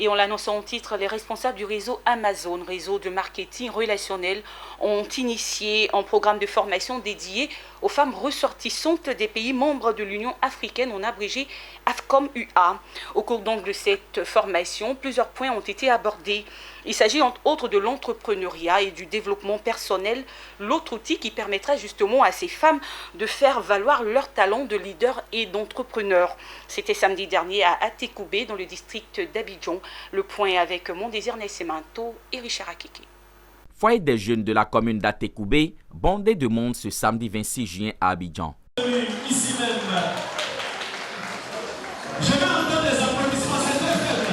Et on l'annonce en titre, les responsables du réseau Amazon, réseau de marketing relationnel, ont initié un programme de formation dédié aux femmes ressortissantes des pays membres de l'Union africaine, en abrégé AFCOM-UA. Au cours donc de cette formation, plusieurs points ont été abordés. Il s'agit entre autres de l'entrepreneuriat et du développement personnel, l'autre outil qui permettra justement à ces femmes de faire valoir leur talent de leader et d'entrepreneur. C'était samedi dernier à Atekoubé, dans le district d'Abidjan. Le point avec Mondésir Nessemanto et Richard Akeke. Foyer des jeunes de la commune d'Atekoubé, bondé de monde ce samedi 26 juin à Abidjan. Ici même, je vais entendre des applaudissements, c'est très faible.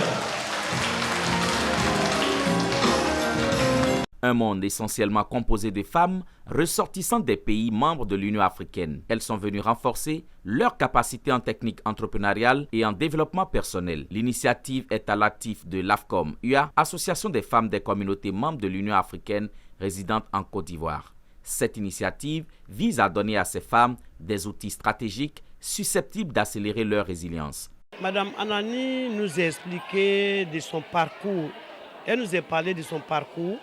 Un monde essentiellement composé de femmes ressortissantes des pays membres de l'Union africaine. Elles sont venues renforcer leurs capacités en technique entrepreneuriale et en développement personnel. L'initiative est à l'actif de l'AFCOM-UA, Association des femmes des communautés membres de l'Union africaine résidentes en Côte d'Ivoire. Cette initiative vise à donner à ces femmes des outils stratégiques susceptibles d'accélérer leur résilience. Madame Anani nous a expliqué de son parcours. Elle nous a parlé de son parcours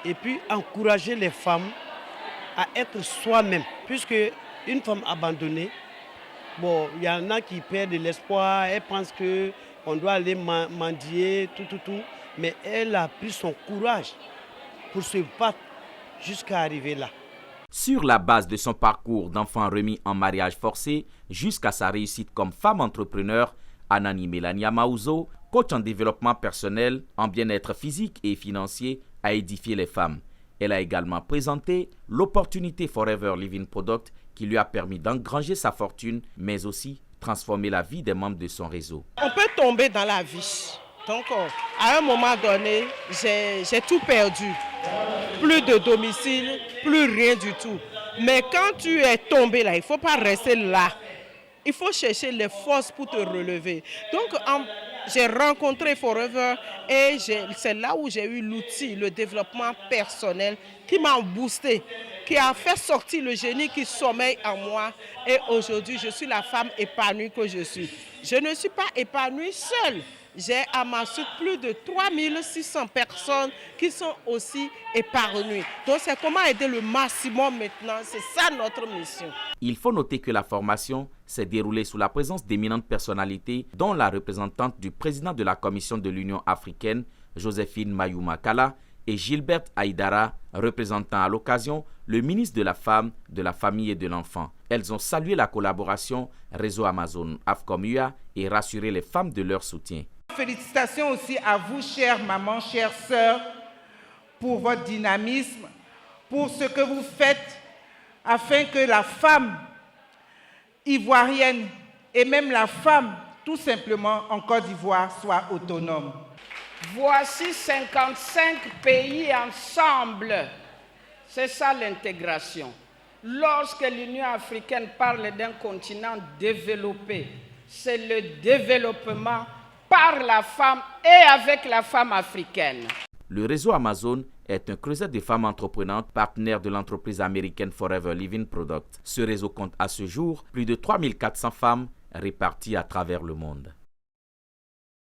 et puis encourager les femmes à être soi-même. Puisque une femme abandonnée, bon, il y en a qui perdent de l'espoir, elles pensent qu'on doit aller mendier, tout. Mais elle a pris son courage pour se battre jusqu'à arriver là. Sur la base de son parcours d'enfant remis en mariage forcé jusqu'à sa réussite comme femme entrepreneur, Anani Melania Maouzo, coach en développement personnel, en bien-être physique et financier, a édifié les femmes. Elle a également présenté l'opportunité Forever Living Product qui lui a permis d'engranger sa fortune, mais aussi transformer la vie des membres de son réseau. On peut tomber dans la vie. Donc, à un moment donné, j'ai tout perdu. Plus de domicile, plus rien du tout. Mais quand tu es tombé là, il ne faut pas rester là. Il faut chercher les forces pour te relever. Donc, j'ai rencontré Forever et c'est là où j'ai eu l'outil, le développement personnel qui m'a boosté, qui a fait sortir le génie qui sommeille en moi. Et aujourd'hui, je suis la femme épanouie que je suis. Je ne suis pas épanouie seule. J'ai à ma suite plus de 3600 personnes qui sont aussi épargnées. Donc c'est comment aider le maximum maintenant, c'est ça notre mission. Il faut noter que la formation s'est déroulée sous la présence d'éminentes personnalités, dont la représentante du président de la Commission de l'Union africaine, Joséphine Mayuma Kala, et Gilberte Aïdara, représentant à l'occasion le ministre de la Femme, de la Famille et de l'Enfant. Elles ont salué la collaboration Réseau Amazon AFCOM-UA et rassuré les femmes de leur soutien. Félicitations aussi à vous, chères mamans, chères sœurs, pour votre dynamisme, pour ce que vous faites afin que la femme ivoirienne et même la femme, tout simplement, en Côte d'Ivoire, soit autonome. Voici 55 pays ensemble. C'est ça l'intégration. Lorsque l'Union africaine parle d'un continent développé, c'est le développement par la femme et avec la femme africaine. Le réseau Amazon est un creuset de femmes entreprenantes partenaires de l'entreprise américaine Forever Living Product. Ce réseau compte à ce jour plus de 3400 femmes réparties à travers le monde.